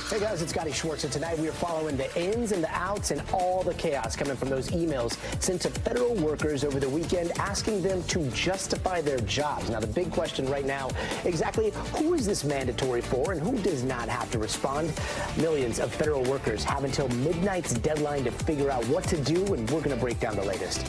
Hey guys, it's Gadi, Schwartz, and tonight we are following the ins and the outs and all the chaos coming from those emails sent to federal workers over the weekend asking them to justify their jobs. Now, the big question right now, exactly who is this mandatory for and who does not have to respond? Millions of federal workers have until midnight's deadline to figure out what to do, and we're going to break down the latest.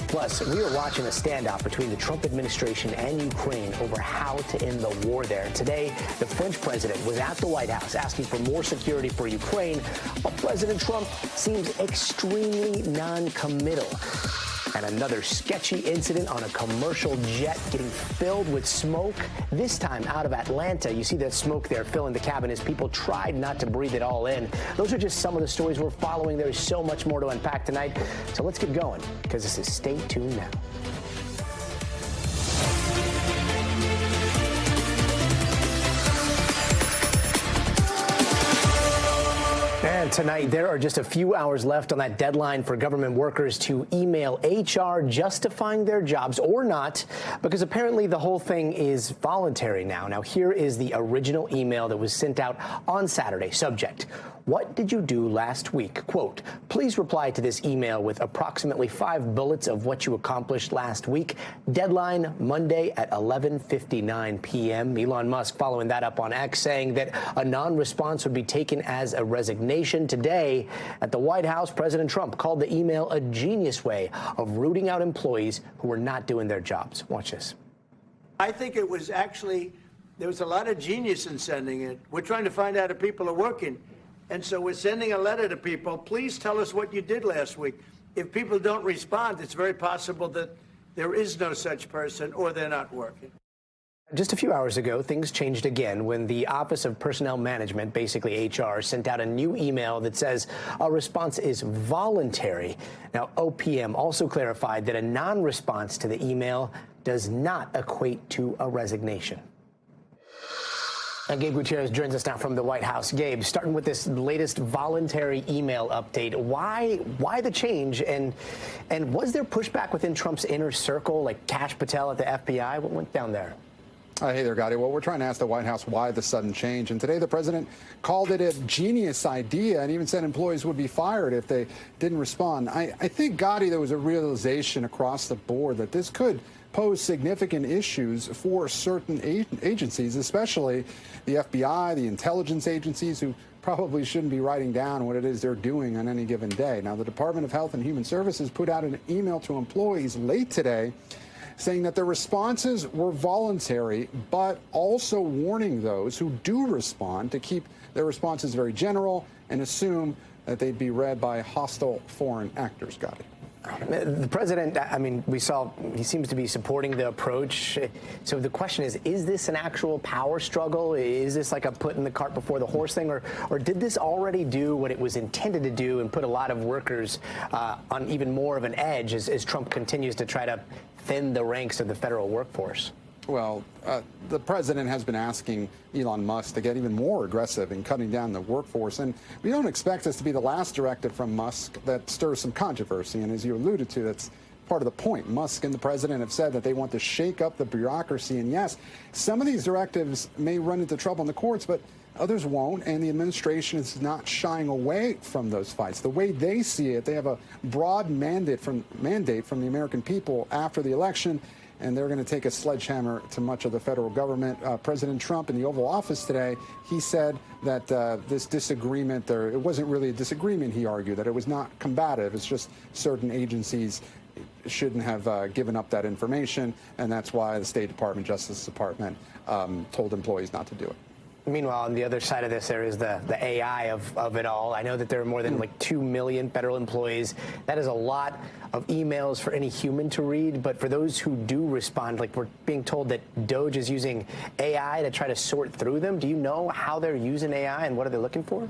Plus, we are watching a standoff between the Trump administration and Ukraine over how to end the war there. Today, the French president was at the White House asking for more security for Ukraine, but President Trump seems extremely non-committal. And another sketchy incident on a commercial jet getting filled with smoke, this time out of Atlanta. You see that smoke there filling the cabin as people tried not to breathe it all in. Those are just some of the stories we're following. There's so much more to unpack tonight. So let's get going, because this is Stay Tuned Now. And tonight, there are just a few hours left on that deadline for government workers to email HR justifying their jobs or not, because apparently the whole thing is voluntary now. Now, here is the original email that was sent out on Saturday. Subject: what did you do last week? Quote, please reply to this email with approximately 5 bullets of what you accomplished last week. Deadline Monday at 11:59 p.m. Elon Musk following that up on X, saying that a non-response would be taken as a resignation. Today at the White House, President Trump called the email a genius way of rooting out employees who were not doing their jobs. Watch this. I think it was actually, there was a lot of genius in sending it. We're trying to find out if people are working. And so we're sending a letter to people. Please tell us what you did last week. If people don't respond, it's very possible that there is no such person or they're not working. Just a few hours ago, things changed again when the Office of Personnel Management, basically HR, sent out a new email that says a response is voluntary. Now, OPM also clarified that a non-response to the email does not equate to a resignation. And Gabe Gutierrez joins us now from the White House. Gabe, starting with this latest voluntary email update, why the change? And was there pushback within Trump's inner circle, like Kash Patel at the FBI? What went down there? Hey there, Gadi. Well, we're trying to ask the White House why the sudden change. And today the president called it a genius idea and even said employees would be fired if they didn't respond. I think, Gadi, there was a realization across the board that this could pose significant issues for certain agencies, especially the FBI, the intelligence agencies, who probably shouldn't be writing down what it is they're doing on any given day. Now, the Department of Health and Human Services put out an email to employees late today saying that their responses were voluntary, but also warning those who do respond to keep their responses very general and assume that they'd be read by hostile foreign actors. Got it. The president, I mean, we saw he seems to be supporting the approach. So the question is this an actual power struggle? Is this like a putting the cart before the horse thing? Or did this already do what it was intended to do and put a lot of workers on even more of an edge as Trump continues to try to thin the ranks of the federal workforce? Well, the president has been asking Elon Musk to get even more aggressive in cutting down the workforce. And we don't expect this to be the last directive from Musk that stirs some controversy. And as you alluded to, that's part of the point. Musk and the president have said that they want to shake up the bureaucracy. And yes, some of these directives may run into trouble in the courts, but others won't. And the administration is not shying away from those fights. The way they see it, they have a broad mandate from the American people after the election, and they're going to take a sledgehammer to much of the federal government. President Trump in the Oval Office today, he said that this disagreement, it wasn't really a disagreement, he argued, that it was not combative. It's just certain agencies shouldn't have given up that information, and that's why the State Department, Justice Department told employees not to do it. Meanwhile, on the other side of this, there is the AI of it all. I know that there are more than like 2 million federal employees. That is a lot of emails for any human to read. But for those who do respond, like we're being told that DOJ is using AI to try to sort through them. Do you know how they're using AI and what are they looking for?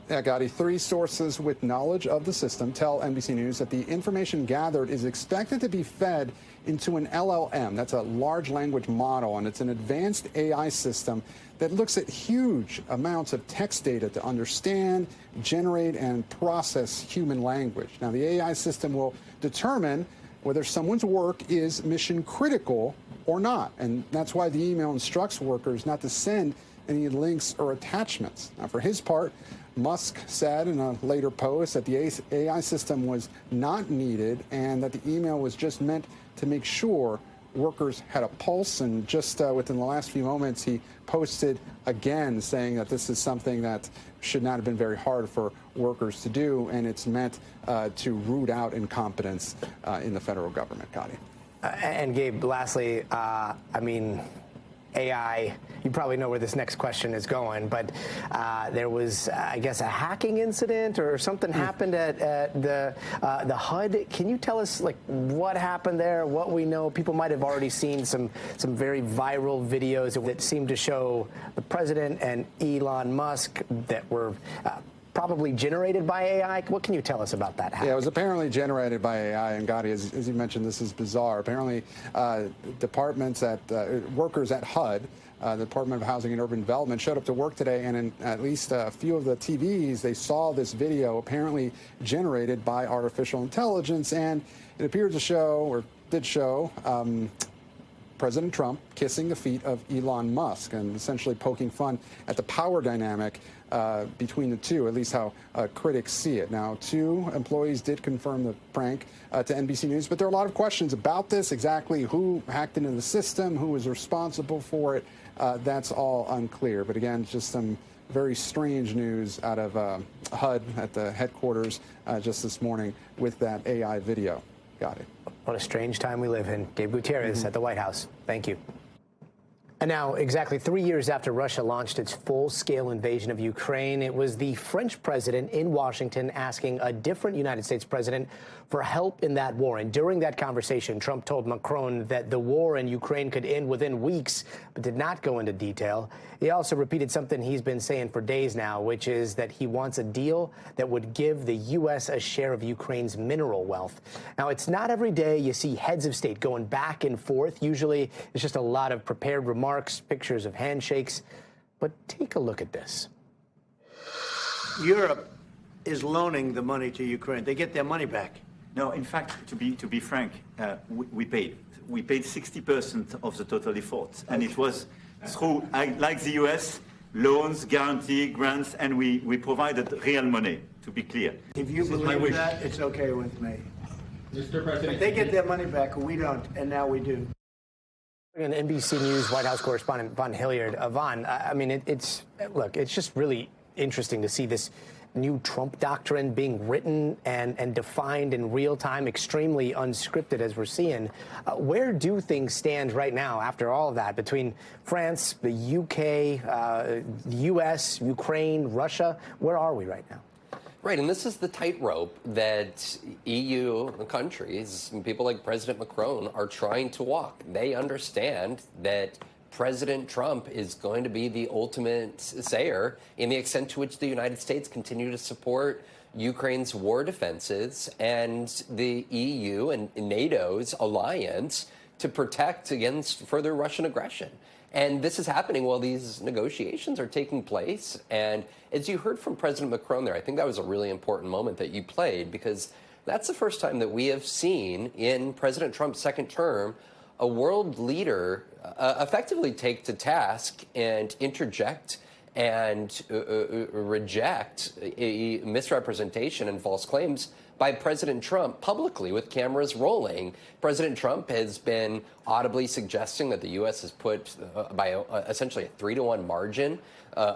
Yeah, Gadi, 3 sources with knowledge of the system tell NBC News that the information gathered is expected to be fed into an LLM. That's a large language model, and it's an advanced AI system that looks at huge amounts of text data to understand, generate, and process human language. Now, the AI system will determine whether someone's work is mission critical or not. And that's why the email instructs workers not to send any links or attachments. Now, for his part, Musk said in a later post that the AI system was not needed and that the email was just meant to make sure workers had a pulse. And just within the last few moments, he posted again saying that this is something that should not have been very hard for workers to do, and it's meant to root out incompetence in the federal government. Gadi. And Gabe, lastly, I mean, AI, you probably know where this next question is going, but there was, I guess, a hacking incident or something happened at the HUD. Can you tell us, like, what happened there, what we know? People might have already seen some very viral videos that seemed to show the president and Elon Musk that were probably generated by AI. What can you tell us about that hack? Yeah, it was apparently generated by AI. And Gadi, as you mentioned, this is bizarre. Apparently, workers at HUD, the Department of Housing and Urban Development, showed up to work today, and in at least a few of the TVs, they saw this video apparently generated by artificial intelligence, and it appeared to show, or did show, President Trump kissing the feet of Elon Musk and essentially poking fun at the power dynamic between the two, at least how critics see it. Now, 2 employees did confirm the prank to NBC News, but there are a lot of questions about this, exactly who hacked into the system, who was responsible for it. That's all unclear. But again, just some very strange news out of HUD at the headquarters just this morning with that AI video. Got it. What a strange time we live in. Gabe Gutierrez at the White House. Thank you. And now, exactly 3 years after Russia launched its full-scale invasion of Ukraine, it was the French president in Washington asking a different United States president for help in that war. And during that conversation, Trump told Macron that the war in Ukraine could end within weeks, but did not go into detail. He also repeated something he's been saying for days now, which is that he wants a deal that would give the U.S. a share of Ukraine's mineral wealth. Now, it's not every day you see heads of state going back and forth. Usually, it's just a lot of prepared remarks, pictures of handshakes. But take a look at this. Europe is loaning the money to Ukraine. They get their money back. No, in fact, to be frank, we paid 60% of the total effort, and it was through, like the U.S., loans, guarantee, grants, and we provided real money. To be clear, if you believe that, it's okay with me. Mr. President, but they get their money back, we don't, and now we do. And NBC News White House correspondent Von Hilliard. Von, I mean, it's just really interesting to see this new Trump doctrine being written and defined in real time, extremely unscripted as we're seeing. Where do things stand right now after all of that between France, the UK, the US, Ukraine, Russia? Where are we right now? Right, and this is the tightrope that EU countries, people like President Macron, are trying to walk. They understand that President Trump is going to be the ultimate sayer in the extent to which the United States continue to support Ukraine's war defenses and the EU and NATO's alliance to protect against further Russian aggression. And this is happening while these negotiations are taking place. And as you heard from President Macron there, I think that was a really important moment that you played, because that's the first time that we have seen in President Trump's second term a world leader effectively take to task and interject and reject a misrepresentation and false claims by President Trump publicly with cameras rolling. President Trump has been audibly suggesting that the U.S. has put, by essentially a 3-to-1 margin,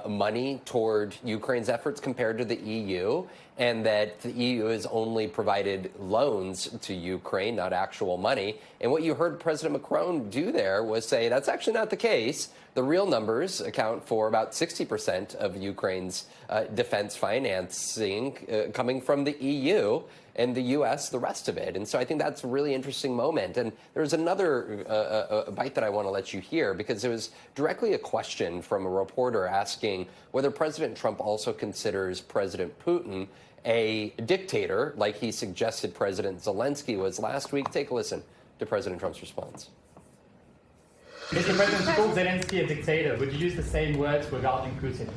money toward Ukraine's efforts compared to the EU, and that the EU has only provided loans to Ukraine, not actual money. And what you heard President Macron do there was say that's actually not the case. The real numbers account for about 60% of Ukraine's defense financing coming from the EU, and the U.S. the rest of it. And so I think that's a really interesting moment. And there's another bite that I want to let you hear, because it was directly a question from a reporter asking whether President Trump also considers President Putin a dictator, like he suggested President Zelensky was last week. Take a listen to President Trump's response. Mr. President, you called Zelensky a dictator. Would you use the same words regarding Putin?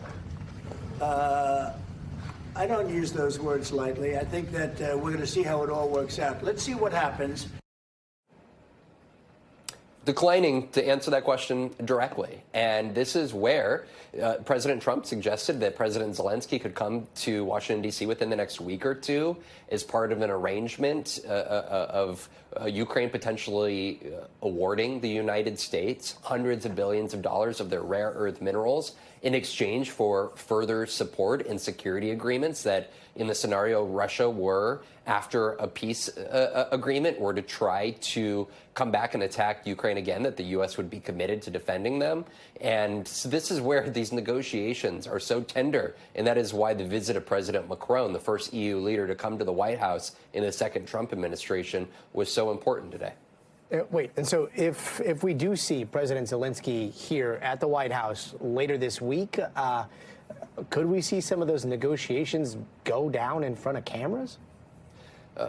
I don't use those words lightly. I think that we're going to see how it all works out. Let's see what happens. declining to answer that question directly. And this is where President Trump suggested that President Zelensky could come to Washington, D.C. within the next week or two as part of an arrangement of Ukraine potentially awarding the United States hundreds of billions of dollars of their rare earth minerals in exchange for further support and security agreements that, in the scenario Russia were after a peace agreement, were to try to come back and attack Ukraine again, that the U.S. would be committed to defending them. And so this is where these negotiations are so tender, and that is why the visit of President Macron, the first EU leader to come to the White House in the second Trump administration, was so important today. Wait, and so if we do see President Zelensky here at the White House later this week, could we see some of those negotiations go down in front of cameras?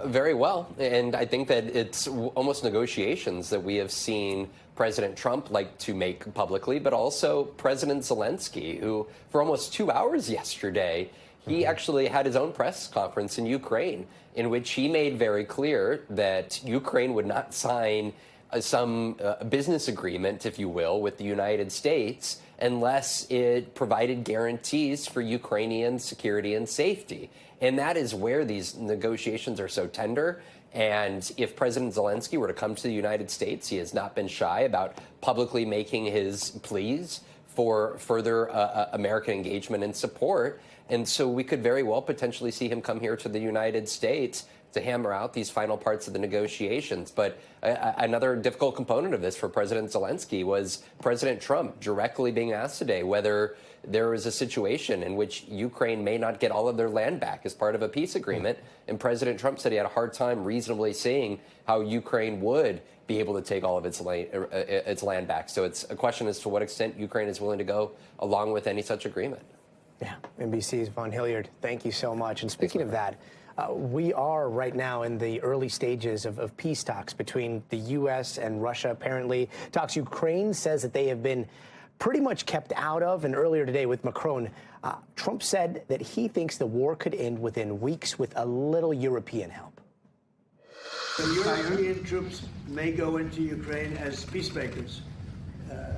Very well. And I think that it's almost negotiations that we have seen President Trump like to make publicly, but also President Zelensky, who for almost 2 hours yesterday, he actually had his own press conference in Ukraine, in which he made very clear that Ukraine would not sign some business agreement, if you will, with the United States unless it provided guarantees for Ukrainian security and safety. And that is where these negotiations are so tender. And if President Zelensky were to come to the United States, he has not been shy about publicly making his pleas for further American engagement and support. And so we could very well potentially see him come here to the United States to hammer out these final parts of the negotiations. But another difficult component of this for President Zelensky was President Trump directly being asked today whether there is a situation in which Ukraine may not get all of their land back as part of a peace agreement. And President Trump said he had a hard time reasonably seeing how Ukraine would be able to take all of its land back. So it's a question as to what extent Ukraine is willing to go along with any such agreement. Yeah, NBC's Von Hilliard, thank you so much. And speaking of that, we are right now in the early stages of peace talks between the U.S. and Russia, apparently. Talks Ukraine says that they have been pretty much kept out of. And earlier today with Macron, Trump said that he thinks the war could end within weeks with a little European help. The European troops may go into Ukraine as peacemakers.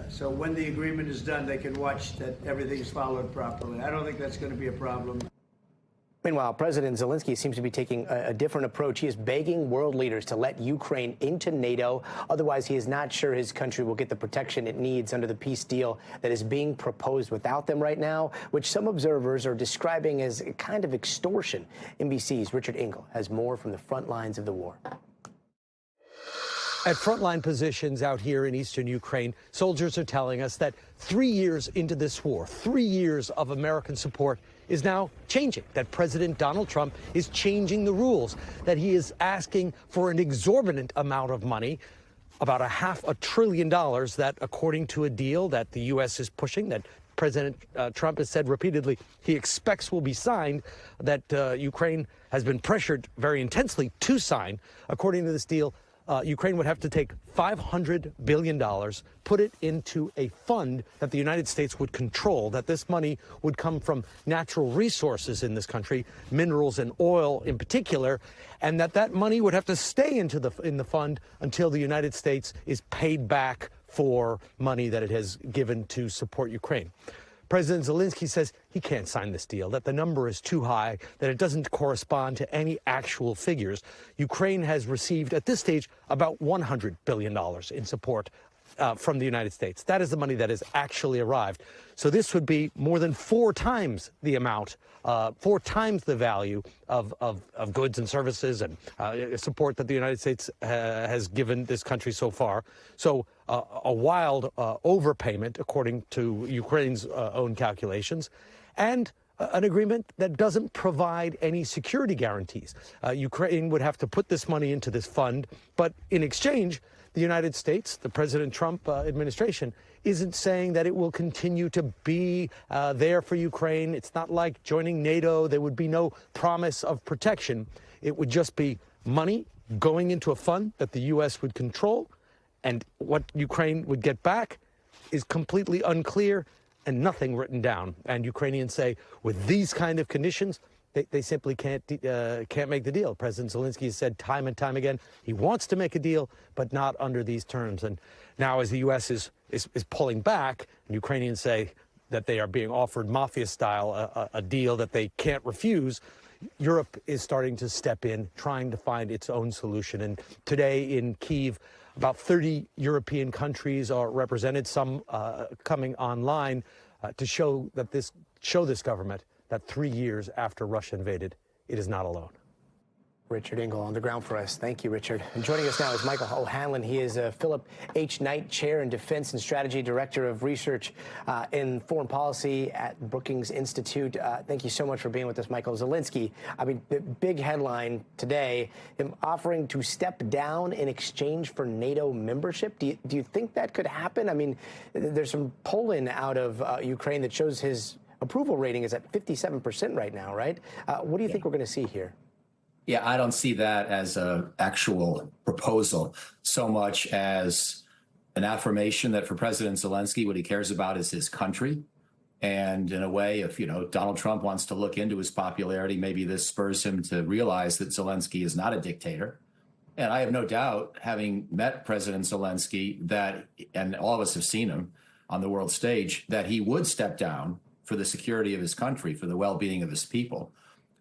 So when the agreement is done, they can watch that everything is followed properly. I don't think that's going to be a problem. Meanwhile, President Zelensky seems to be taking a different approach. He is begging world leaders to let Ukraine into NATO. Otherwise, he is not sure his country will get the protection it needs under the peace deal that is being proposed without them right now, which some observers are describing as a kind of extortion. NBC's Richard Engel has more from the front lines of the war. At frontline positions out here in eastern Ukraine, soldiers are telling us that 3 years into this war, 3 years of American support is now changing, that President Donald Trump is changing the rules, that he is asking for an exorbitant amount of money, about $500 billion that, according to a deal that the U.S. is pushing, that President Trump has said repeatedly he expects will be signed, that Ukraine has been pressured very intensely to sign. According to this deal, Ukraine would have to take $500 billion, put it into a fund that the United States would control, that this money would come from natural resources in this country, minerals and oil in particular, and that money would have to stay in the fund until the United States is paid back for money that it has given to support Ukraine. President Zelensky says he can't sign this deal, that the number is too high, that it doesn't correspond to any actual figures. Ukraine has received, at this stage, about $100 billion in support from the United States. That is the money that has actually arrived. So this would be more than 4 times the amount, 4 times the value of goods and services and support that the United States has given this country so far. So a wild overpayment, according to Ukraine's own calculations, and an agreement that doesn't provide any security guarantees. Ukraine would have to put this money into this fund, but in exchange, the United States, the President Trump administration, isn't saying that it will continue to be there for Ukraine. It's not like joining NATO. There would be no promise of protection. It would just be money going into a fund that the U.S. would control, and what Ukraine would get back is completely unclear and nothing written down. And Ukrainians say, with these kind of conditions, they simply can't make the deal. President Zelensky has said time and time again he wants to make a deal, but not under these terms. And now, as the U.S. is pulling back, and Ukrainians say that they are being offered mafia-style a deal that they can't refuse, Europe is starting to step in, trying to find its own solution. And today in Kyiv, about 30 European countries are represented, some coming online to show this government that 3 years after Russia invaded, it is not alone. Richard Engel on the ground for us. Thank you, Richard. And joining us now is Michael O'Hanlon. He is a Philip H. Knight Chair in Defense and Strategy, Director of Research in Foreign Policy at Brookings Institute. Thank you so much for being with us, Michael. Zelensky, I mean, the big headline today, him offering to step down in exchange for NATO membership. Do you think that could happen? I mean, there's some polling out of Ukraine that shows his approval rating is at 57% right now, right? What do you think we're going to see here? Yeah, I don't see that as an actual proposal so much as an affirmation that for President Zelensky, what he cares about is his country. And in a way, if, Donald Trump wants to look into his popularity, maybe this spurs him to realize that Zelensky is not a dictator. And I have no doubt, having met President Zelensky, that, and all of us have seen him on the world stage, that he would step down for the security of his country, for the well-being of his people.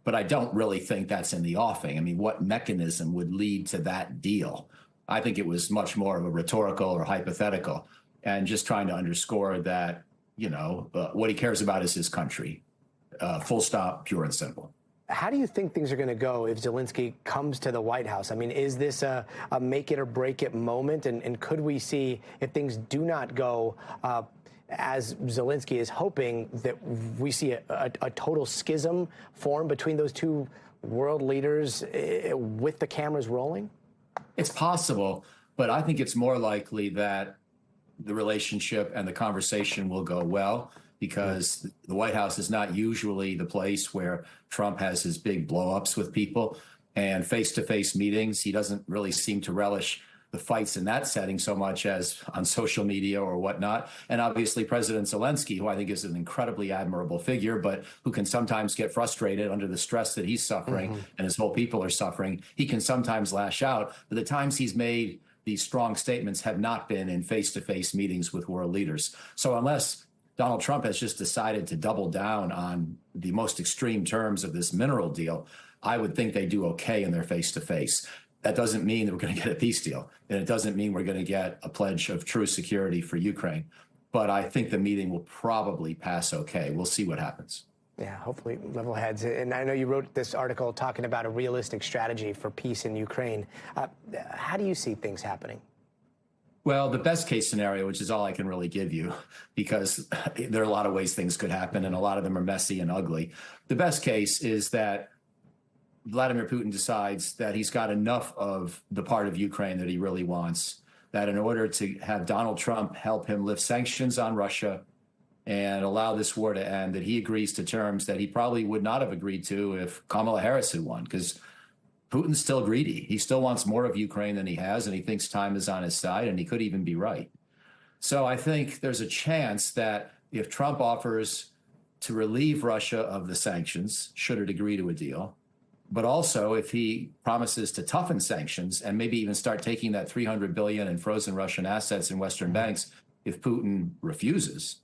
But I don't really think that's in the offing. I mean, what mechanism would lead to that deal? I think it was much more of a rhetorical or hypothetical, and just trying to underscore that, what he cares about is his country. Full stop, pure and simple. How do you think things are going to go if Zelensky comes to the White House? I mean, is this a make it or break it moment? And could we see, if things do not go as Zelensky is hoping, that we see a total schism form between those two world leaders with the cameras rolling? It's possible, but I think it's more likely that the relationship and the conversation will go well, because the White House is not usually the place where Trump has his big blow-ups with people, and face-to-face meetings, he doesn't really seem to relish the fights in that setting so much as on social media or whatnot. And obviously President Zelensky, who I think is an incredibly admirable figure, but who can sometimes get frustrated under the stress that he's suffering and his whole people are suffering, he can sometimes lash out. But the times he's made these strong statements have not been in face-to-face meetings with world leaders. So unless Donald Trump has just decided to double down on the most extreme terms of this mineral deal, I would think they do okay in their face-to-face. That doesn't mean that we're going to get a peace deal, and it doesn't mean we're going to get a pledge of true security for Ukraine. But I think the meeting will probably pass okay. We'll see what happens. Yeah, hopefully level heads. And I know you wrote this article talking about a realistic strategy for peace in Ukraine. How do you see things happening? Well, the best case scenario, which is all I can really give you, because there are a lot of ways things could happen, and a lot of them are messy and ugly. The best case is that Vladimir Putin decides that he's got enough of the part of Ukraine that he really wants, that in order to have Donald Trump help him lift sanctions on Russia and allow this war to end, that he agrees to terms that he probably would not have agreed to if Kamala Harris had won, because Putin's still greedy. He still wants more of Ukraine than he has, and he thinks time is on his side, and he could even be right. So I think there's a chance that if Trump offers to relieve Russia of the sanctions, should it agree to a deal, but also if he promises to toughen sanctions and maybe even start taking that $300 billion in frozen Russian assets in Western banks, if Putin refuses,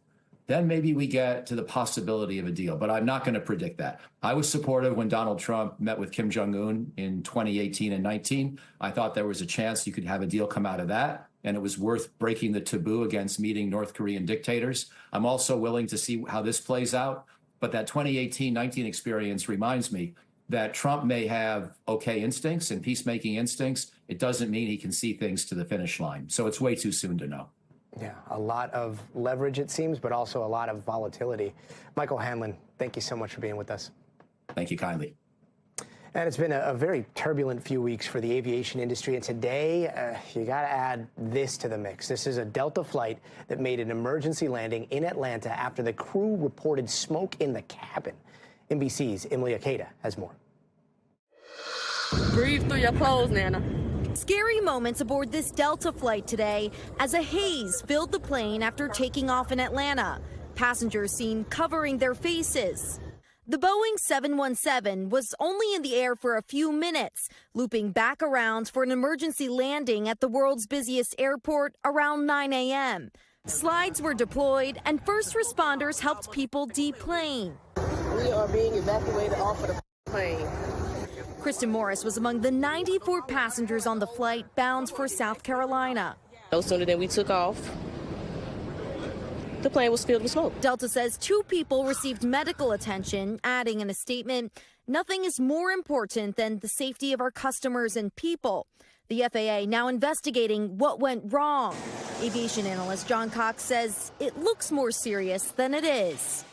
then maybe we get to the possibility of a deal. But I'm not going to predict that. I was supportive when Donald Trump met with Kim Jong-un in 2018 and 19. I thought there was a chance you could have a deal come out of that, and it was worth breaking the taboo against meeting North Korean dictators. I'm also willing to see how this plays out. But that 2018-19 experience reminds me that Trump may have okay instincts and peacemaking instincts. It doesn't mean he can see things to the finish line. So it's way too soon to know. Yeah, a lot of leverage, it seems, but also a lot of volatility. Michael O'Hanlon, thank you so much for being with us. Thank you kindly. And it's been a very turbulent few weeks for the aviation industry. And today, you got to add this to the mix. This is a Delta flight that made an emergency landing in Atlanta after the crew reported smoke in the cabin. NBC's Emily Akeda has more. Breathe through your clothes, Nana. Scary moments aboard this Delta flight today as a haze filled the plane after taking off in Atlanta. Passengers seen covering their faces. The Boeing 717 was only in the air for a few minutes, looping back around for an emergency landing at the world's busiest airport around 9 a.m. Slides were deployed, and first responders helped people deplane. We are being evacuated off of the plane. Kristen Morris was among the 94 passengers on the flight bound for South Carolina. No sooner than we took off, the plane was filled with smoke. Delta says 2 people received medical attention, adding in a statement, "Nothing is more important than the safety of our customers and people." The FAA now investigating what went wrong. Aviation analyst John Cox says it looks more serious than it is.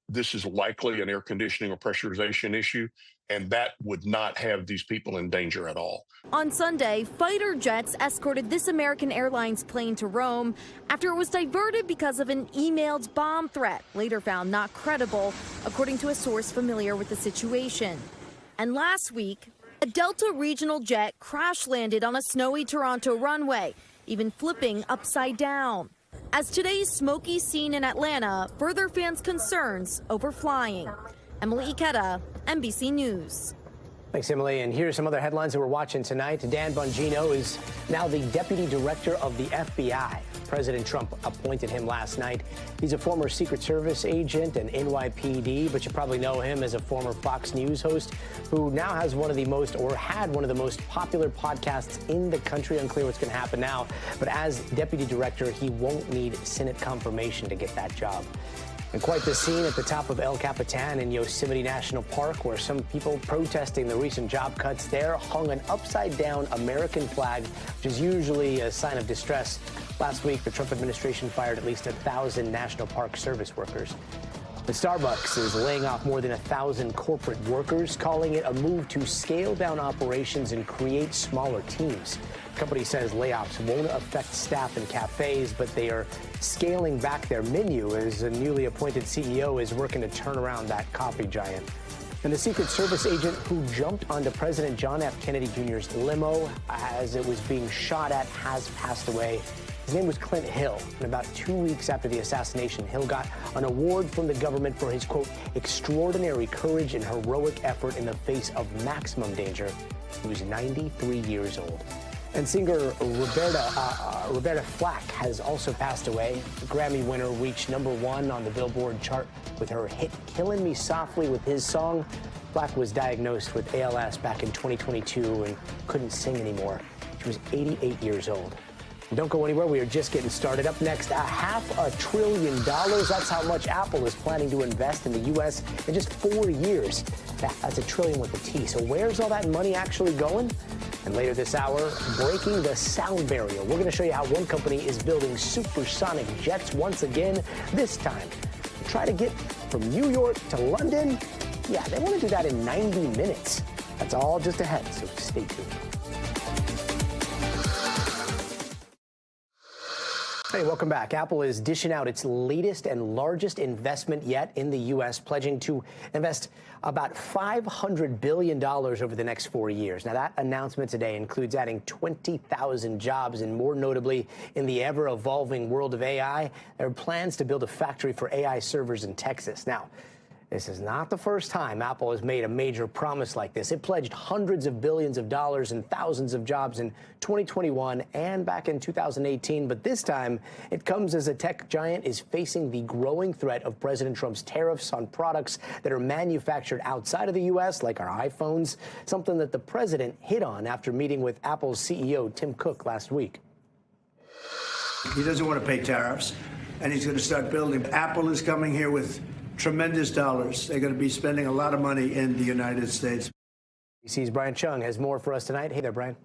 This is likely an air conditioning or pressurization issue, and that would not have these people in danger at all. On Sunday, fighter jets escorted this American Airlines plane to Rome after it was diverted because of an emailed bomb threat, later found not credible, according to a source familiar with the situation. And last week, a Delta regional jet crash landed on a snowy Toronto runway, even flipping upside down. As today's smoky scene in Atlanta further fans' concerns over flying. Emily Ikeda, NBC News. Thanks, Emily. And here's some other headlines that we're watching tonight. Dan Bongino is now the deputy director of the FBI. President Trump appointed him last night. He's a former Secret Service agent and NYPD, but you probably know him as a former Fox News host who now has one of the most, or had one of the most popular podcasts in the country. Unclear what's going to happen now. But as deputy director, he won't need Senate confirmation to get that job. And quite the scene at the top of El Capitan in Yosemite National Park, where some people protesting the recent job cuts there hung an upside-down American flag, which is usually a sign of distress. Last week, the Trump administration fired at least 1,000 National Park Service workers. The Starbucks is laying off more than 1,000 corporate workers, calling it a move to scale down operations and create smaller teams. The company says layoffs won't affect staff in cafes, but they are scaling back their menu as a newly appointed CEO is working to turn around that coffee giant. And the Secret Service agent who jumped onto President John F. Kennedy Jr.'s limo as it was being shot at has passed away. His name was Clint Hill, and about 2 weeks after the assassination, Hill got an award from the government for his, quote, extraordinary courage and heroic effort in the face of maximum danger. He was 93 years old. And singer Roberta Flack has also passed away. The Grammy winner reached #1 on the Billboard chart with her hit Killin' Me Softly with his song. Flack was diagnosed with ALS back in 2022 and couldn't sing anymore. She was 88 years old. Don't go anywhere. We are just getting started. Up next, $500 billion. That's how much Apple is planning to invest in the U.S. in just 4 years. That's $1 trillion with a T. So where's all that money actually going? And later this hour, breaking the sound barrier. We're going to show you how one company is building supersonic jets once again. This time, try to get from New York to London. Yeah, they want to do that in 90 minutes. That's all just ahead, so stay tuned. Hey, welcome back. Apple is dishing out its latest and largest investment yet in the U.S., pledging to invest about $500 billion over the next 4 years. Now, that announcement today includes adding 20,000 jobs, and more notably, in the ever-evolving world of AI, there are plans to build a factory for AI servers in Texas. Now, this is not the first time Apple has made a major promise like this. It pledged hundreds of billions of dollars and thousands of jobs in 2021 and back in 2018. But this time, it comes as a tech giant is facing the growing threat of President Trump's tariffs on products that are manufactured outside of the U.S., like our iPhones, something that the president hit on after meeting with Apple's CEO, Tim Cook, last week. He doesn't want to pay tariffs, and he's going to start building. Apple is coming here with tremendous dollars. They're going to be spending a lot of money in the United States. NBC's Brian Chung has more for us tonight. Hey there, Brian.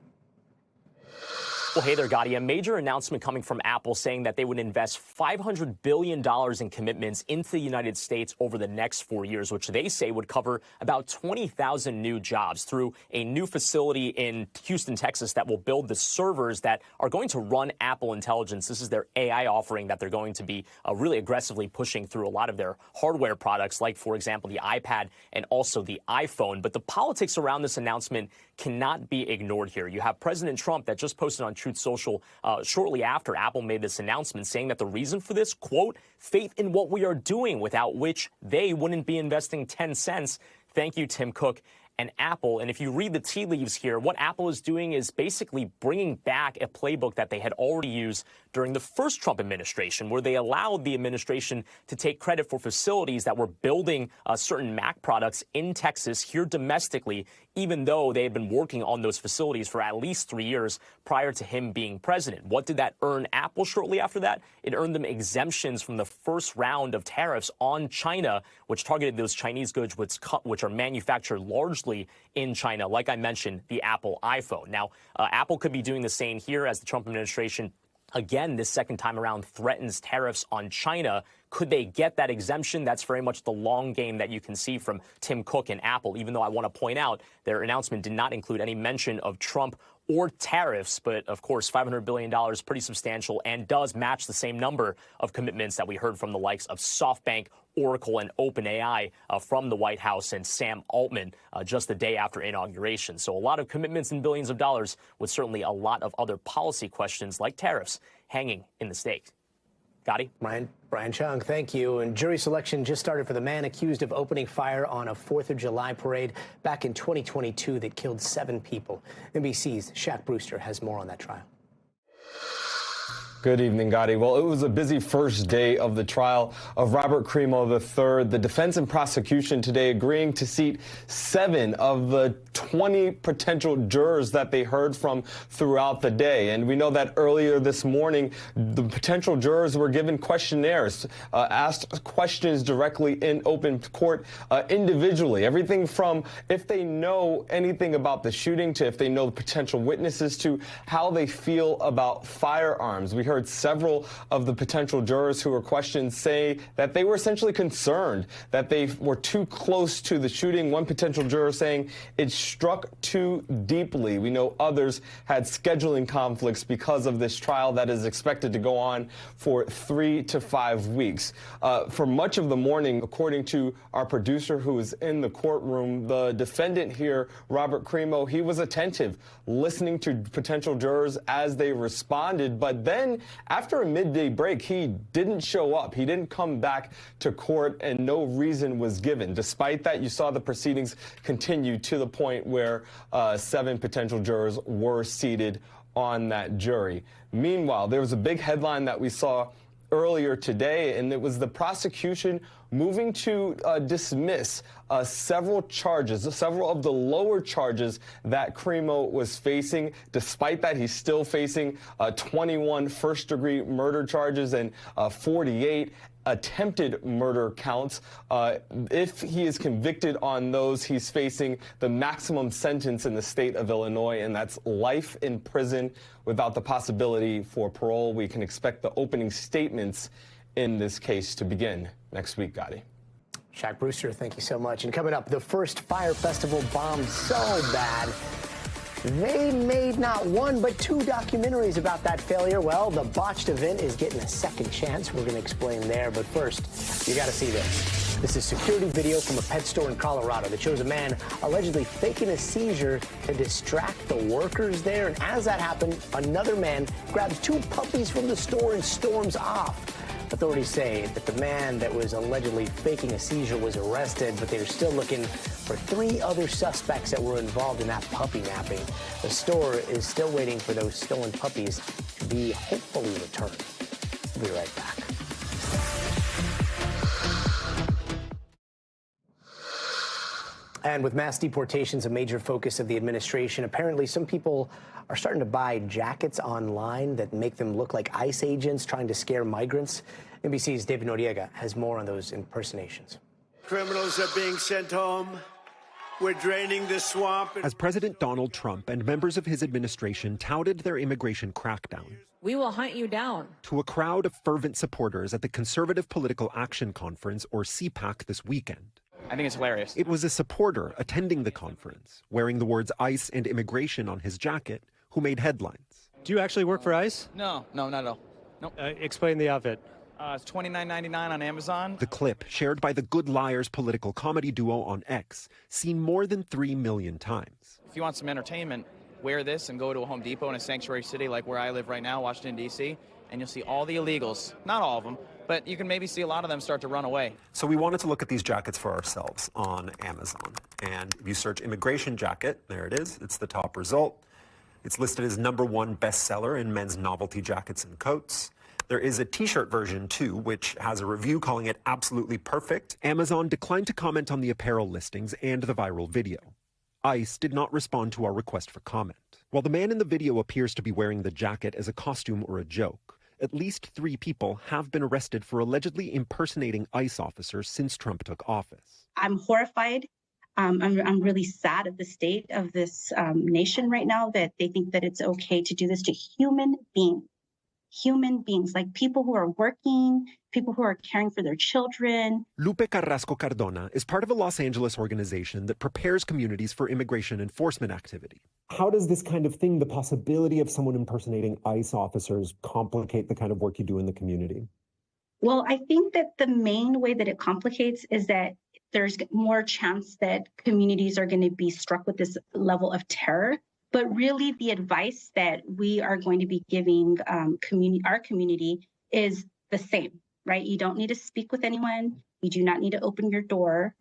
Well, hey there, Gadi. A major announcement coming from Apple saying that they would invest $500 billion in commitments into the United States over the next 4 years, which they say would cover about 20,000 new jobs through a new facility in Houston, Texas, that will build the servers that are going to run Apple Intelligence. This is their AI offering that they're going to be really aggressively pushing through a lot of their hardware products, like, for example, the iPad and also the iPhone. But the politics around this announcement cannot be ignored here. You have President Trump that just posted on Truth Social shortly after Apple made this announcement, saying that the reason for this, quote, faith in what we are doing, without which they wouldn't be investing 10 cents. Thank you, Tim Cook and Apple. And if you read the tea leaves here, what Apple is doing is basically bringing back a playbook that they had already used during the first Trump administration, where they allowed the administration to take credit for facilities that were building certain Mac products in Texas here domestically, even though they had been working on those facilities for at least 3 years prior to him being president. What did that earn Apple shortly after that? It earned them exemptions from the first round of tariffs on China, which targeted those Chinese goods which are manufactured largely in China, like I mentioned, the Apple iPhone. Now, Apple could be doing the same here as the Trump administration, again, this second time around, threatens tariffs on China. Could they get that exemption? That's very much the long game that you can see from Tim Cook and Apple, even though I want to point out their announcement did not include any mention of Trump or tariffs. But, of course, $500 billion, pretty substantial, and does match the same number of commitments that we heard from the likes of SoftBank, Oracle, and OpenAI from the White House and Sam Altman just the day after inauguration. So a lot of commitments in billions of dollars, with certainly a lot of other policy questions like tariffs hanging in the stakes. Gadi? Brian Chung, thank you. And jury selection just started for the man accused of opening fire on a 4th of July parade back in 2022 that killed 7 people. NBC's Shaq Brewster has more on that trial. Good evening, Gadi. Well, it was a busy first day of the trial of Robert Crimo III. The defense and prosecution today agreeing to seat 7 of the 20 potential jurors that they heard from throughout the day. And we know that earlier this morning, the potential jurors were given questionnaires, asked questions directly in open court individually. Everything from if they know anything about the shooting to if they know the potential witnesses to how they feel about firearms. We heard several of the potential jurors who were questioned say that they were essentially concerned that they were too close to the shooting. One potential juror saying it struck too deeply. We know others had scheduling conflicts because of this trial that is expected to go on for 3 to 5 weeks. For much of the morning, according to our producer who was in the courtroom, the defendant here, Robert Crimo, he was attentive, listening to potential jurors as they responded. But then after a midday break, he didn't show up. He didn't come back to court, and no reason was given. Despite that, you saw the proceedings continue to the point where 7 potential jurors were seated on that jury. Meanwhile, there was a big headline that we saw earlier today, and it was the prosecution moving to dismiss several of the lower charges that Crimo was facing. Despite that, he's still facing 21 first-degree murder charges and 48 attempted murder counts. If he is convicted on those, he's facing the maximum sentence in the state of Illinois, and that's life in prison without the possibility for parole. We can expect the opening statements in this case to begin next week, Gadi. Shaq Brewster, thank you so much. And coming up, the first Fyre Festival bombed so bad, they made not 1 but 2 documentaries about that failure. Well, the botched event is getting a second chance. We're going to explain there. But first, you got to see this. This is security video from a pet store in Colorado that shows a man allegedly faking a seizure to distract the workers there. And as that happened, another man grabs 2 puppies from the store and storms off. Authorities say that the man that was allegedly faking a seizure was arrested, but they're still looking for 3 other suspects that were involved in that puppy napping. The store is still waiting for those stolen puppies to be hopefully returned. We'll be right back. And with mass deportations a major focus of the administration, apparently some people are starting to buy jackets online that make them look like ICE agents trying to scare migrants. NBC's David Noriega has more on those impersonations. Criminals are being sent home. We're draining the swamp. As President Donald Trump and members of his administration touted their immigration crackdown, we will hunt you down, to a crowd of fervent supporters at the Conservative Political Action Conference, or CPAC, this weekend. I think it's hilarious. It was a supporter attending the conference, wearing the words ICE and immigration on his jacket, who made headlines. Do you actually work for ICE? No, not at all. Nope. Explain the outfit. It's $29.99 on Amazon. The clip, shared by the Good Liars political comedy duo on X, seen more than 3 million times. If you want some entertainment, wear this and go to a Home Depot in a sanctuary city like where I live right now, Washington, D.C., and you'll see all the illegals, not all of them, but you can maybe see a lot of them start to run away. So we wanted to look at these jackets for ourselves on Amazon. And if you search immigration jacket, there it is. It's the top result. It's listed as #1 bestseller in men's novelty jackets and coats. There is a t-shirt version too, which has a review calling it absolutely perfect. Amazon declined to comment on the apparel listings and the viral video. ICE did not respond to our request for comment. While the man in the video appears to be wearing the jacket as a costume or a joke, at least 3 people have been arrested for allegedly impersonating ICE officers since Trump took office. I'm horrified. I'm really sad at the state of this nation right now, that they think that it's okay to do this to human beings, like people who are working, people who are caring for their children. Lupe Carrasco Cardona is part of a Los Angeles organization that prepares communities for immigration enforcement activity. How does this kind of thing, the possibility of someone impersonating ICE officers, complicate the kind of work you do in the community? Well, I think that the main way that it complicates is that there's more chance that communities are going to be struck with this level of terror. But really, the advice that we are going to be giving our community is the same, right? You don't need to speak with anyone. You do not need to open your door.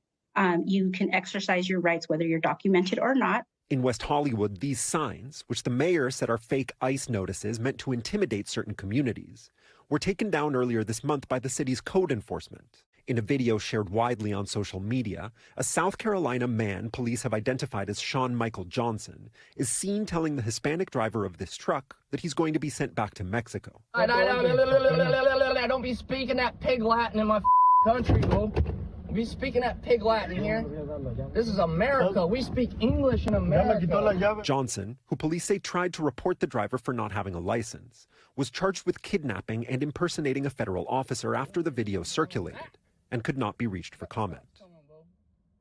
You can exercise your rights, whether you're documented or not. In West Hollywood, these signs, which the mayor said are fake ICE notices meant to intimidate certain communities, were taken down earlier this month by the city's code enforcement. In a video shared widely on social media, a South Carolina man police have identified as Sean Michael Johnson is seen telling the Hispanic driver of this truck that he's going to be sent back to Mexico. Don't be speaking that pig Latin in my country, bro. Be speaking that pig Latin here. This is America. We speak English in America. Johnson, who police say tried to report the driver for not having a license, was charged with kidnapping and impersonating a federal officer after the video circulated, and could not be reached for comment.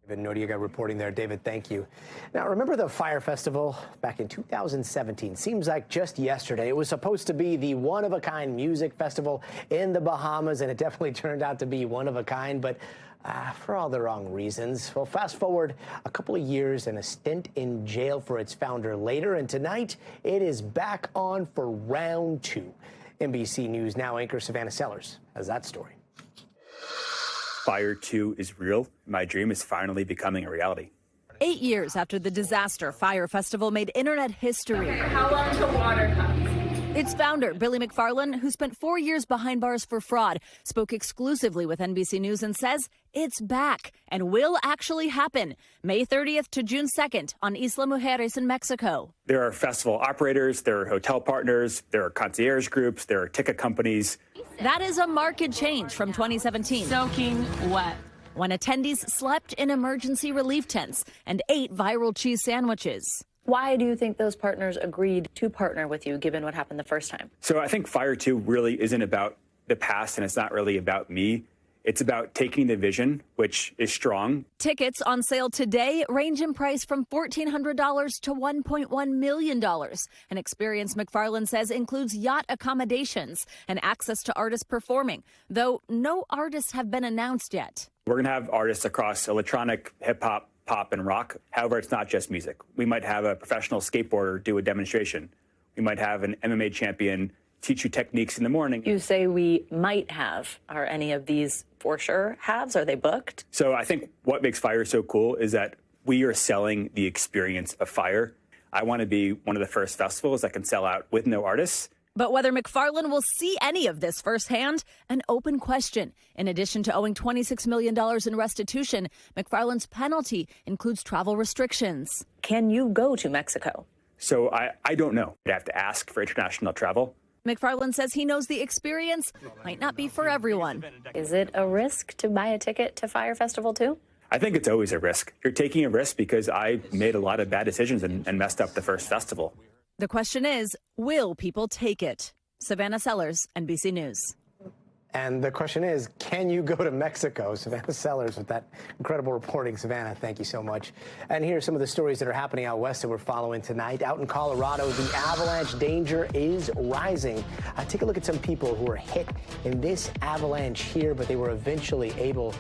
David Noriega reporting there. David, thank you. Now, remember the Fyre Festival back in 2017? Seems like just yesterday. It was supposed to be the one-of-a-kind music festival in the Bahamas, and it definitely turned out to be one-of-a-kind, but for all the wrong reasons. Well, fast forward a couple of years and a stint in jail for its founder later, and tonight it is back on for round 2. NBC News Now anchor Savannah Sellers has that story. Fyre 2 is real. My dream is finally becoming a reality. 8 years after the disaster, Fyre Festival made internet history. How long till water comes? Its founder, Billy McFarland, who spent 4 years behind bars for fraud, spoke exclusively with NBC News and says it's back and will actually happen May 30th to June 2nd on Isla Mujeres in Mexico. There are festival operators, there are hotel partners, there are concierge groups, there are ticket companies. That is a marked change from 2017. Soaking wet. When attendees slept in emergency relief tents and ate viral cheese sandwiches. Why do you think those partners agreed to partner with you, given what happened the first time? So I think Fyre 2 really isn't about the past, and it's not really about me. It's about taking the vision, which is strong. Tickets on sale today range in price from $1,400 to $1.1 million. An experience McFarland says includes yacht accommodations and access to artists performing, though no artists have been announced yet. We're going to have artists across electronic, hip-hop, pop, and rock. However, it's not just music. We might have a professional skateboarder do a demonstration. We might have an MMA champion teach you techniques in the morning. You say we might have. Are any of these for sure haves? Are they booked? So I think what makes Fyre so cool is that we are selling the experience of Fyre. I want to be one of the first festivals that can sell out with no artists. But whether McFarland will see any of this firsthand, an open question. In addition to owing $26 million in restitution, McFarland's penalty includes travel restrictions. Can you go to Mexico? So I don't know. I'd have to ask for international travel. McFarland says he knows the experience might not be for everyone. Is it a risk to buy a ticket to Fyre Festival too? I think it's always a risk. You're taking a risk because I made a lot of bad decisions and messed up the first festival. The question is, will people take it? Savannah Sellers, NBC News. And the question is, can you go to Mexico? Savannah Sellers with that incredible reporting. Savannah, thank you so much. And here are some of the stories that are happening out west that we're following tonight. Out in Colorado, the avalanche danger is rising. Take a look at some people who were hit in this avalanche here, but they were eventually able,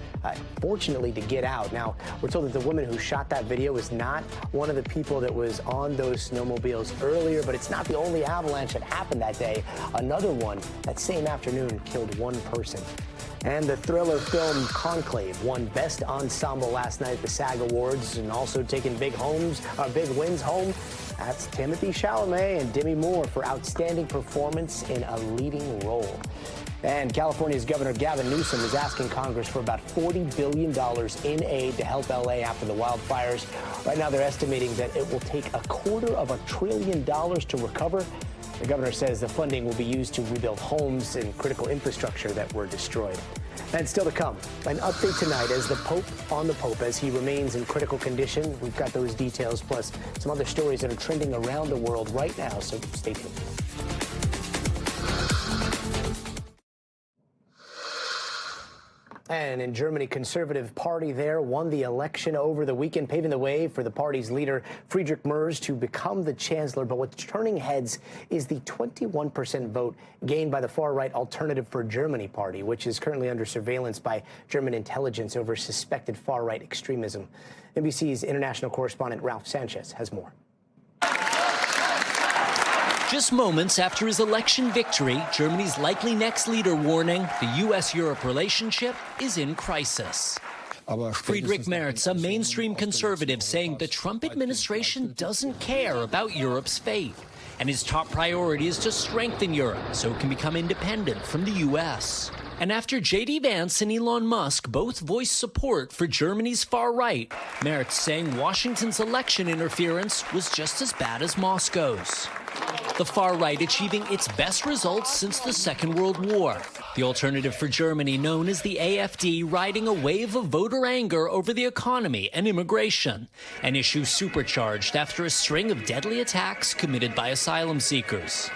fortunately, to get out. Now, we're told that the woman who shot that video is not one of the people that was on those snowmobiles earlier, but it's not the only avalanche that happened that day. Another one that same afternoon killed one person. And the thriller film Conclave won Best Ensemble last night at the SAG Awards, and also taking big wins home. That's Timothée Chalamet and Demi Moore for outstanding performance in a leading role. And California's Governor Gavin Newsom is asking Congress for about $40 billion in aid to help L.A. after the wildfires. Right now, they're estimating that it will take $250 billion to recover. The governor says the funding will be used to rebuild homes and critical infrastructure that were destroyed. And still to come, an update tonight as the Pope on the Pope as he remains in critical condition. We've got those details, plus some other stories that are trending around the world right now, so stay tuned. And in Germany, Conservative Party there won the election over the weekend, paving the way for the party's leader, Friedrich Merz, to become the chancellor. But what's turning heads is the 21% vote gained by the far-right Alternative for Germany party, which is currently under surveillance by German intelligence over suspected far-right extremism. NBC's international correspondent Ralph Sanchez has more. Just moments after his election victory, Germany's likely next leader warning the U.S.-Europe relationship is in crisis. Friedrich Merz, a mainstream conservative, saying the Trump administration doesn't care about Europe's fate, and his top priority is to strengthen Europe so it can become independent from the U.S. And after J.D. Vance and Elon Musk both voiced support for Germany's far right, Merz saying Washington's election interference was just as bad as Moscow's. The far right achieving its best results since the Second World War. The Alternative for Germany, known as the AfD, riding a wave of voter anger over the economy and immigration, an issue supercharged after a string of deadly attacks committed by asylum seekers.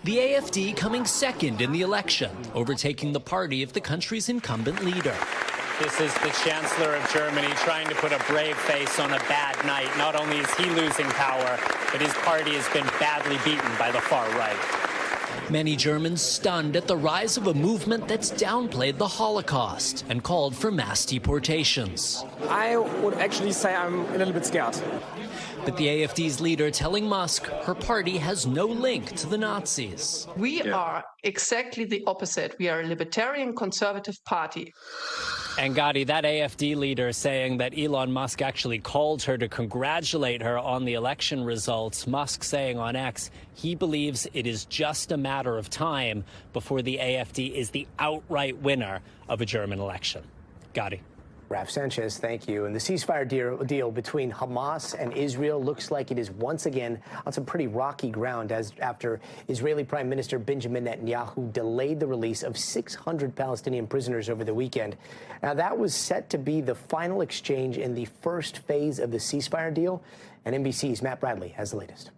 The AfD coming second in the election, overtaking the party of the country's incumbent leader. This is the Chancellor of Germany trying to put a brave face on a bad night. Not only is he losing power, but his party has been badly beaten by the far right. Many Germans stunned at the rise of a movement that's downplayed the Holocaust and called for mass deportations. I would actually say I'm a little bit scared. But the AfD's leader telling Musk her party has no link to the Nazis. We are exactly the opposite. We are a libertarian conservative party. And Gadi, that AfD leader saying that Elon Musk actually called her to congratulate her on the election results. Musk saying on X he believes it is just a matter of time before the AfD is the outright winner of a German election. Gadi. Ralph Sanchez, thank you. And the ceasefire deal between Hamas and Israel looks like it is once again on some pretty rocky ground after Israeli Prime Minister Benjamin Netanyahu delayed the release of 600 Palestinian prisoners over the weekend. Now, that was set to be the final exchange in the first phase of the ceasefire deal. And NBC's Matt Bradley has the latest.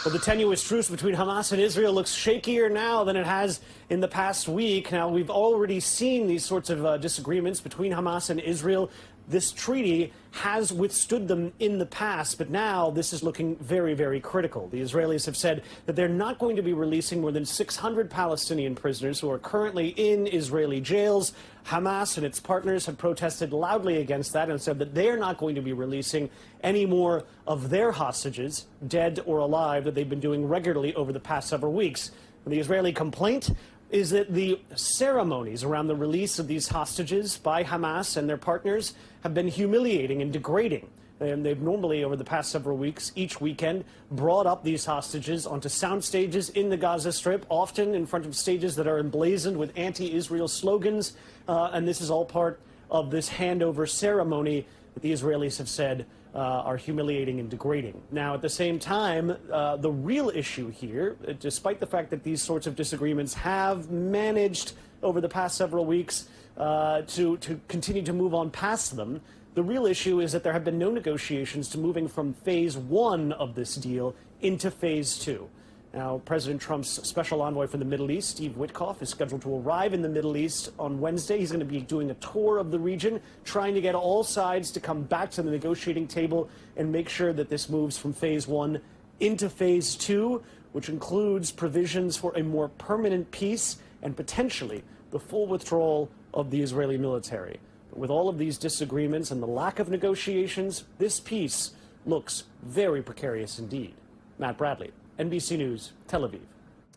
Well, the tenuous truce between Hamas and Israel looks shakier now than it has in the past week. Now, we've already seen these sorts of disagreements between Hamas and Israel. This treaty has withstood them in the past, but now this is looking very, very critical. The Israelis have said that they're not going to be releasing more than 600 Palestinian prisoners who are currently in Israeli jails. Hamas and its partners have protested loudly against that and said that they're not going to be releasing any more of their hostages, dead or alive, that they've been doing regularly over the past several weeks. The Israeli complaint is that the ceremonies around the release of these hostages by Hamas and their partners have been humiliating and degrading. And they've normally, over the past several weeks, each weekend, brought up these hostages onto sound stages in the Gaza Strip, often in front of stages that are emblazoned with anti-Israel slogans. And this is all part of this handover ceremony that the Israelis have said are humiliating and degrading. Now, at the same time, the real issue here, despite the fact that these sorts of disagreements have managed over the past several weeks to continue to move on past them, the real issue is that there have been no negotiations to moving from phase one of this deal into phase two. Now, President Trump's special envoy for the Middle East, Steve Witkoff, is scheduled to arrive in the Middle East on Wednesday. He's going to be doing a tour of the region, trying to get all sides to come back to the negotiating table and make sure that this moves from phase 1 into phase 2, which includes provisions for a more permanent peace and potentially the full withdrawal of the Israeli military. But with all of these disagreements and the lack of negotiations, this peace looks very precarious indeed. Matt Bradley, NBC News, Tel Aviv.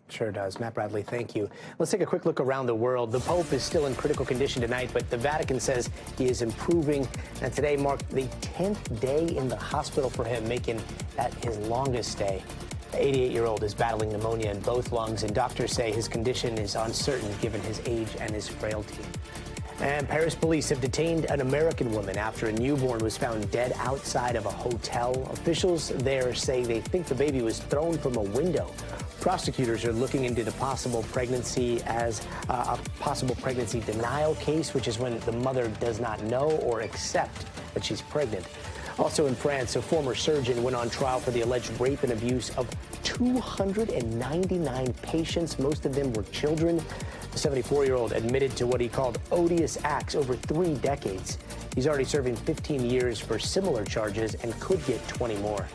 Sure does. Matt Bradley, thank you. Let's take a quick look around the world. The Pope is still in critical condition tonight, but the Vatican says he is improving. And today marked the 10th day in the hospital for him, making that his longest stay. The 88-year-old is battling pneumonia in both lungs, and doctors say his condition is uncertain given his age and his frailty. And Paris police have detained an American woman after a newborn was found dead outside of a hotel. Officials there say they think the baby was thrown from a window. Prosecutors are looking into the possible pregnancy as a possible pregnancy denial case, which is when the mother does not know or accept that she's pregnant. Also in France, a former surgeon went on trial for the alleged rape and abuse of 299 patients. Most of them were children. The 74-year-old admitted to what he called odious acts over 3 decades. He's already serving 15 years for similar charges and could get 20 more.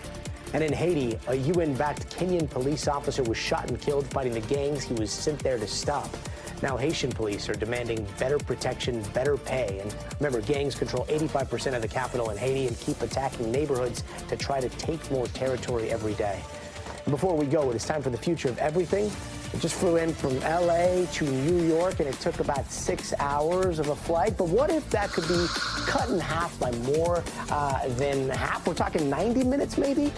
And in Haiti, a UN-backed Kenyan police officer was shot and killed fighting the gangs he was sent there to stop. Now Haitian police are demanding better protection, better pay. And remember, gangs control 85% of the capital in Haiti and keep attacking neighborhoods to try to take more territory every day. And before we go, it is time for the future of everything. It just flew in from L.A. to New York, and it took about 6 hours of a flight. But what if that could be cut in half by more than half? We're talking 90 minutes, maybe?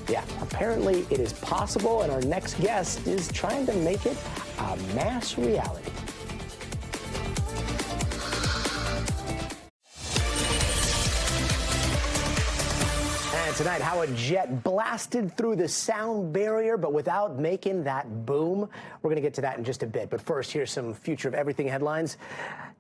Yeah, apparently it is possible, and our next guest is trying to make it a mass reality. And tonight, how a jet blasted through the sound barrier, but without making that boom. We're going to get to that in just a bit. But first, here's some Future of Everything headlines.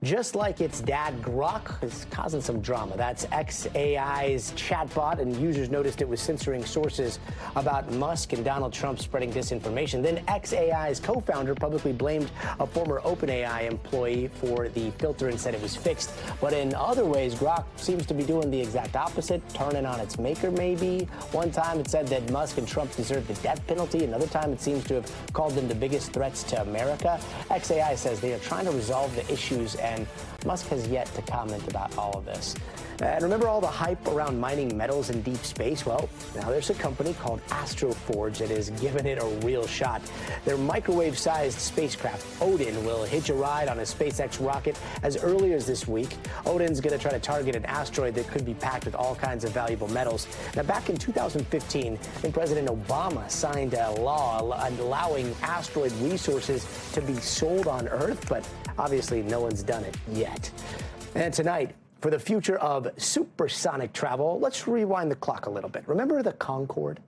Just like its dad, Grok is causing some drama. That's xAI's chatbot, and users noticed it was censoring sources about Musk and Donald Trump spreading disinformation. Then xAI's co-founder publicly blamed a former OpenAI employee for the filter and said it was fixed. But in other ways, Grok seems to be doing the exact opposite, turning on its maker maybe. One time it said that Musk and Trump deserve the death penalty. Another time it seems to have called them the biggest threats to America. xAI says they are trying to resolve the issues, and Musk has yet to comment about all of this. And remember all the hype around mining metals in deep space? Well, now there's a company called Astroforge that is giving it a real shot. Their microwave-sized spacecraft, Odin, will hitch a ride on a SpaceX rocket as early as this week. Odin's going to try to target an asteroid that could be packed with all kinds of valuable metals. Now, back in 2015, then President Obama signed a law allowing asteroid resources to be sold on Earth, but obviously no one's done it yet. And tonight, for the future of supersonic travel, let's rewind the clock a little bit. Remember the Concorde?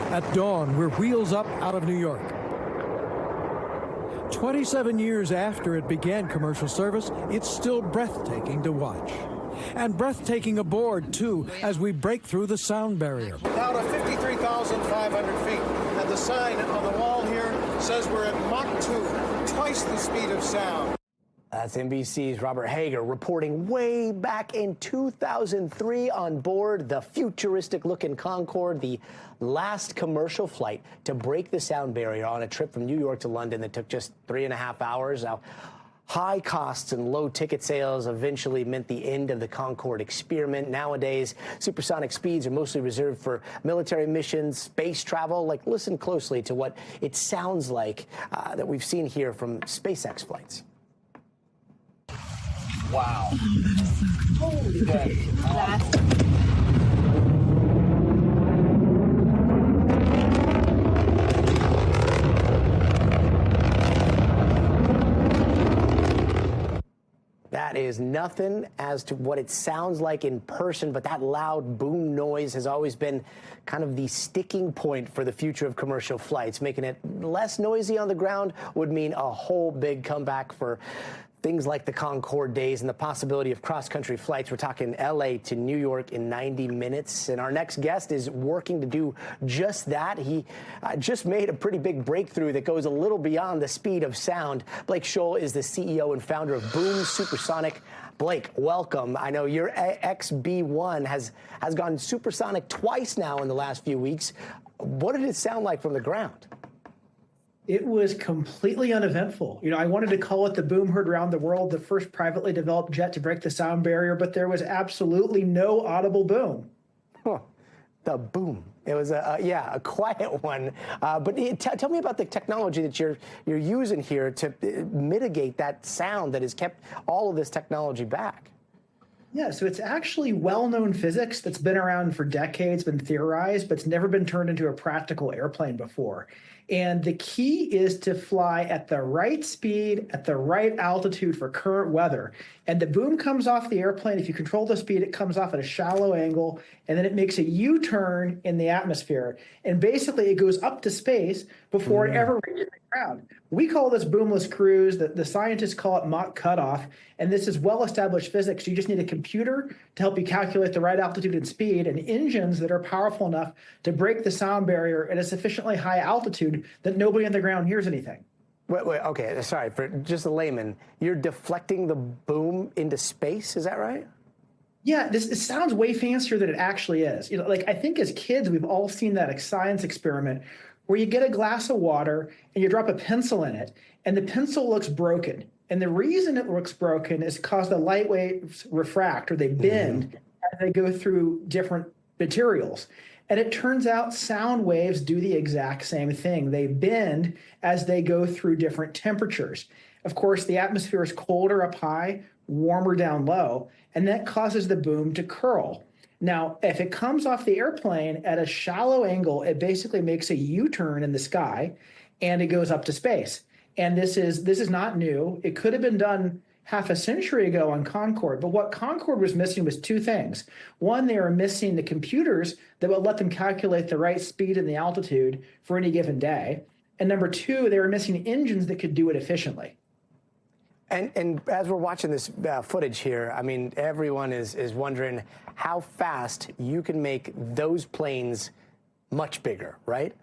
At dawn, we're wheels up out of New York. 27 years after it began commercial service, it's still breathtaking to watch. And breathtaking aboard, too, as we break through the sound barrier. Now to 53,500 feet. And the sign on the wall here says we're at Mach 2, twice the speed of sound. That's NBC's Robert Hager reporting way back in 2003 on board the futuristic-looking Concorde, the last commercial flight to break the sound barrier on a trip from New York to London that took just 3.5 hours. Now, high costs and low ticket sales eventually meant the end of the Concorde experiment. Nowadays, supersonic speeds are mostly reserved for military missions, space travel. Like, listen closely to what it sounds like that we've seen here from SpaceX flights. Wow. Holy that's That is nothing as to what it sounds like in person, but that loud boom noise has always been kind of the sticking point for the future of commercial flights. Making it less noisy on the ground would mean a whole big comeback for things like the Concorde days and the possibility of cross-country flights. We're talking L.A. to New York in 90 minutes. And our next guest is working to do just that. He just made a pretty big breakthrough that goes a little beyond the speed of sound. Blake Scholl is the CEO and founder of Boom Supersonic. Blake, welcome. I know your XB1 has gone supersonic twice now in the last few weeks. What did it sound like from the ground? It was completely uneventful. You know, I wanted to call it the Boom Heard Around the World, the first privately developed jet to break the sound barrier, but there was absolutely no audible boom. Huh. The boom. It was a quiet one. But tell me about the technology that you're using here to mitigate that sound that has kept all of this technology back. Yeah, so it's actually well-known physics that's been around for decades, been theorized, but it's never been turned into a practical airplane before. And the key is to fly at the right speed, at the right altitude for current weather. And the boom comes off the airplane. If you control the speed, it comes off at a shallow angle, and then it makes a U-turn in the atmosphere. And basically, it goes up to space before it ever reaches the ground. We call this boomless cruise. The scientists call it Mach cutoff. And this is well-established physics. You just need a computer to help you calculate the right altitude and speed, and engines that are powerful enough to break the sound barrier at a sufficiently high altitude that nobody on the ground hears anything. Wait, okay, sorry, for just a layman, you're deflecting the boom into space, is that right? Yeah, it sounds way fancier than it actually is. You know, like I think as kids, we've all seen that science experiment where you get a glass of water and you drop a pencil in it, and the pencil looks broken. And the reason it looks broken is because the light waves refract, or they bend as they go through different materials. And it turns out sound waves do the exact same thing. They bend as they go through different temperatures. Of course, the atmosphere is colder up high, warmer down low, and that causes the boom to curl. Now, if it comes off the airplane at a shallow angle, it basically makes a U-turn in the sky, and it goes up to space. And this is not new. It could have been done half a century ago on Concorde, but what Concorde was missing was two things. One, they were missing the computers that would let them calculate the right speed and the altitude for any given day. And number two, they were missing engines that could do it efficiently. And as we're watching this footage here, I mean, everyone is wondering how fast you can make those planes much bigger, right?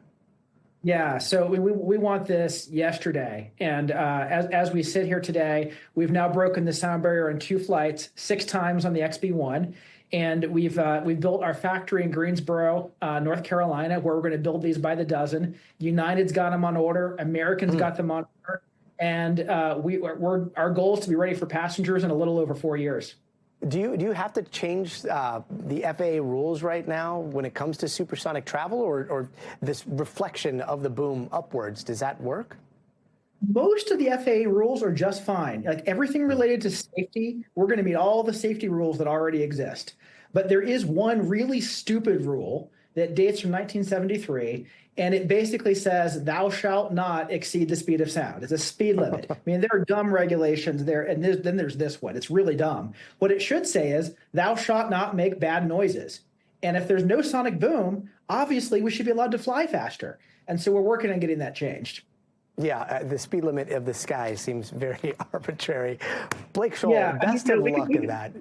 Yeah, so we want this yesterday. And as we sit here today, we've now broken the sound barrier in 2 flights, 6 times on the XB1. And we've built our factory in Greensboro, North Carolina, where we're going to build these by the dozen. United's got them on order. Americans got them on order. And our goal is to be ready for passengers in a little over 4 years. Do you have to change the FAA rules right now when it comes to supersonic travel, or this reflection of the boom upwards? Does that work? Most of the FAA rules are just fine. Like everything related to safety, we're going to meet all the safety rules that already exist. But there is one really stupid rule that dates from 1973, and it basically says, thou shalt not exceed the speed of sound. It's a speed limit. I mean, there are dumb regulations there, and then there's this one. It's really dumb. What it should say is, thou shalt not make bad noises. And if there's no sonic boom, obviously we should be allowed to fly faster. And so we're working on getting that changed. Yeah, the speed limit of the sky seems very arbitrary. Blake Scholl, best of luck in that.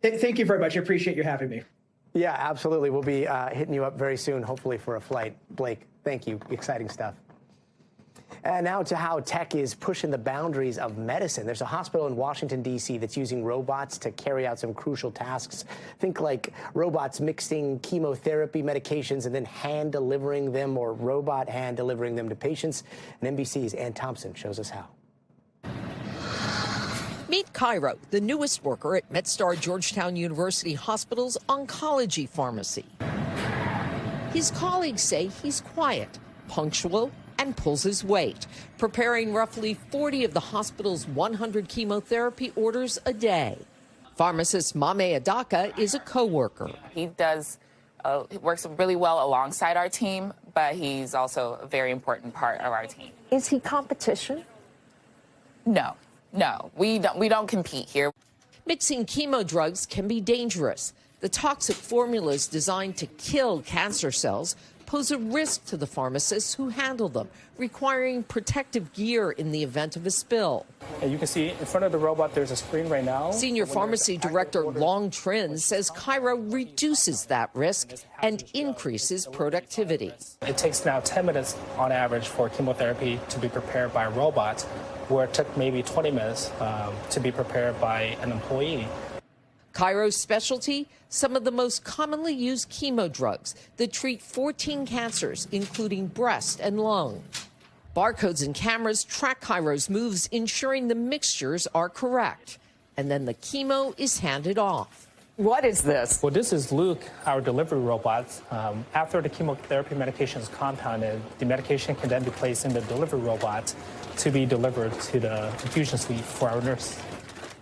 Thank you very much. I appreciate you having me. Yeah, absolutely. We'll be hitting you up very soon, hopefully for a flight. Blake, thank you. Exciting stuff. And now to how tech is pushing the boundaries of medicine. There's a hospital in Washington, D.C. that's using robots to carry out some crucial tasks. Think like robots mixing chemotherapy medications and then hand delivering them, or robot hand delivering them to patients. And NBC's Ann Thompson shows us how. Meet Cairo, the newest worker at MedStar Georgetown University Hospital's oncology pharmacy. His colleagues say he's quiet, punctual, and pulls his weight, preparing roughly 40 of the hospital's 100 chemotherapy orders a day. Pharmacist Mame Adaka is a co-worker. He works really well alongside our team, but he's also a very important part of our team. Is he competition? No, we don't compete here. Mixing chemo drugs can be dangerous. The toxic formulas designed to kill cancer cells pose a risk to the pharmacists who handle them, requiring protective gear in the event of a spill. And you can see in front of the robot, there's a screen right now. Senior pharmacy director Long Trin says Cairo reduces that risk and increases productivity. It takes now 10 minutes on average for chemotherapy to be prepared by a robot, where it took maybe 20 minutes to be prepared by an employee. Cairo's specialty, some of the most commonly used chemo drugs that treat 14 cancers, including breast and lung. Barcodes and cameras track Cairo's moves, ensuring the mixtures are correct. And then the chemo is handed off. What is this? Well, this is Luke, our delivery robot. After the chemotherapy medication is compounded, the medication can then be placed in the delivery robot to be delivered to the infusion suite for our nurse.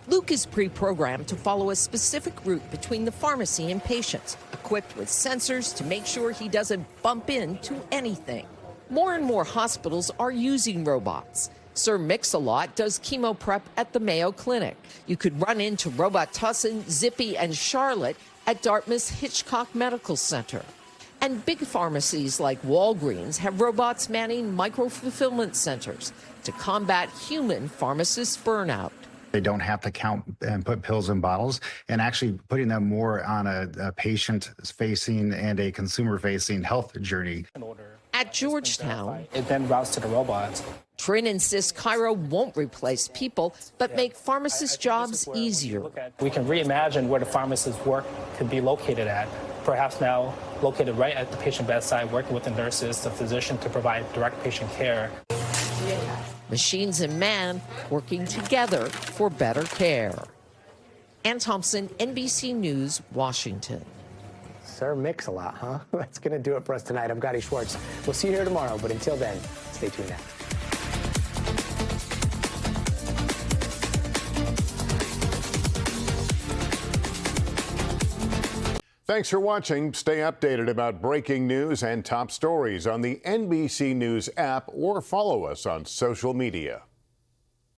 Luke is pre-programmed to follow a specific route between the pharmacy and patients, equipped with sensors to make sure he doesn't bump into anything. More and more hospitals are using robots. Sir Mix-a-Lot does chemo prep at the Mayo Clinic. You could run into Robot Tussin, Zippy, and Charlotte at Dartmouth's Hitchcock Medical Center. And big pharmacies like Walgreens have robots manning micro-fulfillment centers to combat human pharmacist burnout. They don't have to count and put pills in bottles, and actually putting them more on a patient-facing and a consumer-facing health journey. At Georgetown, it then routes to the robots. Trin insists Cairo won't replace people, but make pharmacists' jobs easier. We can reimagine where the pharmacist's work could be located at. Perhaps now located right at the patient bedside, working with the nurses, the physician to provide direct patient care. Machines and man working together for better care. Ann Thompson, NBC News, Washington. Sir Mix-a-Lot, huh? That's going to do it for us tonight. I'm Gadi Schwartz. We'll see you here tomorrow, but until then, stay tuned now. Thanks for watching. Stay updated about breaking news and top stories on the NBC News app or follow us on social media.